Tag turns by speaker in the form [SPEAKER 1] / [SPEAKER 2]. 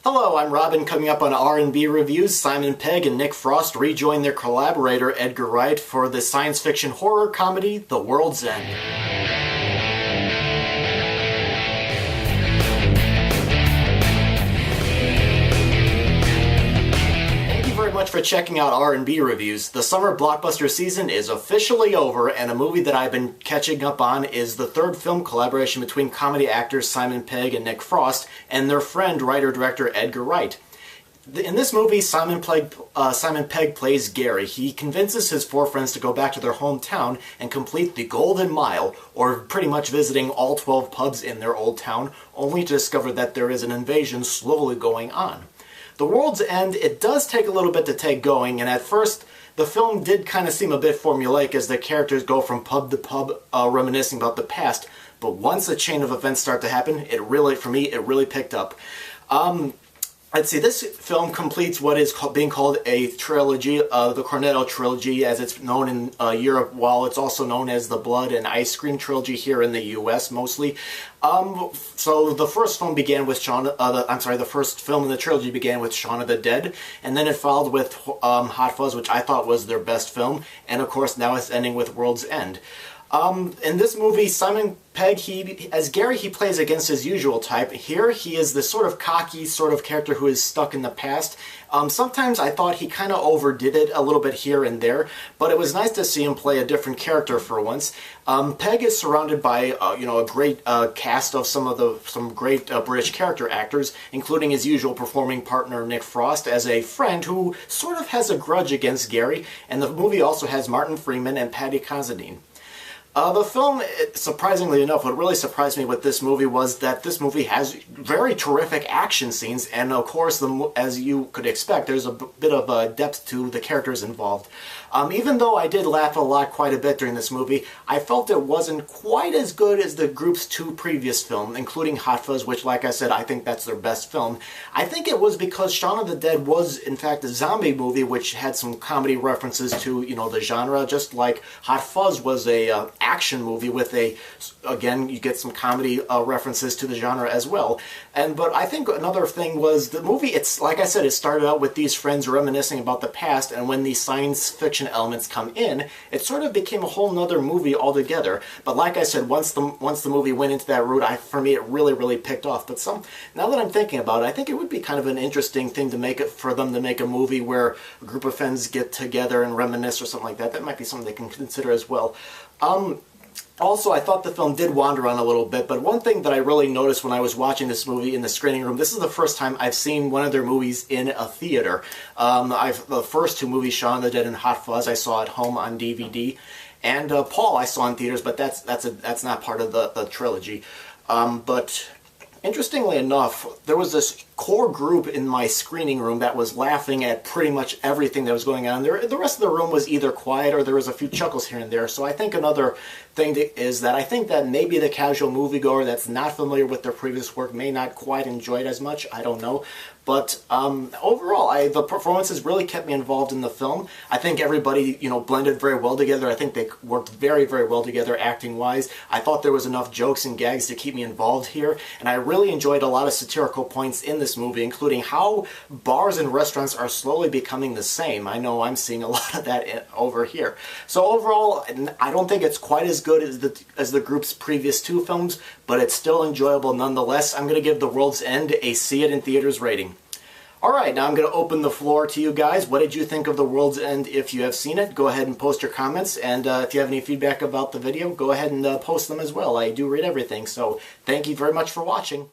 [SPEAKER 1] Hello, I'm Robin. Coming up on R&B Reviews, Simon Pegg and Nick Frost rejoin their collaborator Edgar Wright for the science fiction horror comedy The World's End. Thank you very much for checking out R&B Reviews. The summer blockbuster season is officially over, and a movie that I've been catching up on is the third film collaboration between comedy actors Simon Pegg and Nick Frost and their friend, writer-director Edgar Wright. In this movie, Simon Pegg plays Gary. He convinces his four friends to go back to their hometown and complete the Golden Mile, or pretty much visiting all 12 pubs in their old town, only to discover that there is an invasion slowly going on. The World's End, it does take a little bit to take going, and at first the film did kind of seem a bit formulaic as the characters go from pub to pub reminiscing about the past, but once a chain of events start to happen, for me, it really picked up. Let's see, this film completes what is being called a trilogy, the Cornetto Trilogy, as it's known in Europe, while it's also known as the Blood and Ice Cream Trilogy here in the U.S. mostly. So the first film began with the first film in the trilogy began with Shaun of the Dead, and then it followed with Hot Fuzz, which I thought was their best film, and of course now it's ending with World's End. In this movie, Simon Pegg, as Gary, he plays against his usual type. Here, he is the sort of cocky sort of character who is stuck in the past. Sometimes I thought he kind of overdid it a little bit here and there, but it was nice to see him play a different character for once. Pegg is surrounded by, a great cast of some great British character actors, including his usual performing partner Nick Frost as a friend who sort of has a grudge against Gary, and the movie also has Martin Freeman and Paddy Considine. The film, surprisingly enough, what really surprised me with this movie was that this movie has very terrific action scenes, and of course, as you could expect, there's a bit of depth to the characters involved. Even though I did laugh quite a bit during this movie, I felt it wasn't quite as good as the group's two previous films, including Hot Fuzz, which, like I said, I think that's their best film. I think it was because Shaun of the Dead was, in fact, a zombie movie which had some comedy references to, the genre, just like Hot Fuzz was a action movie with again, you get some comedy references to the genre as well. But I think another thing was the movie, it's like I said, it started out with these friends reminiscing about the past, and when these science fiction elements come in, it sort of became a whole nother movie altogether. But like I said, once the movie went into that route, for me, it really picked off. But now that I'm thinking about it, I think it would be kind of an interesting thing for them to make a movie where a group of friends get together and reminisce or something like that. That might be something they can consider as well. Also, I thought the film did wander on a little bit, but one thing that I really noticed when I was watching this movie in the screening room, this is the first time I've seen one of their movies in a theater. The first two movies, Shaun of the Dead and Hot Fuzz, I saw at home on DVD, and Paul I saw in theaters, but that's not part of the trilogy. But interestingly enough, there was this core group in my screening room that was laughing at pretty much everything that was going on there. The rest of the room was either quiet or there was a few chuckles here and there. So I think another thing is that I think that maybe the casual moviegoer that's not familiar with their previous work may not quite enjoy it as much. I don't know. But overall, the performances really kept me involved in the film. I think everybody, blended very well together. I think they worked very well together acting-wise. I thought there was enough jokes and gags to keep me involved here. And I really enjoyed a lot of satirical points in this movie, including how bars and restaurants are slowly becoming the same. I know I'm seeing a lot of that over here. So overall, I don't think it's quite as good as the group's previous two films, but it's still enjoyable nonetheless. I'm going to give The World's End a see it in theaters rating. Alright, now I'm going to open the floor to you guys. What did you think of The World's End? If you have seen it, go ahead and post your comments, and if you have any feedback about the video, go ahead and post them as well. I do read everything, so thank you very much for watching.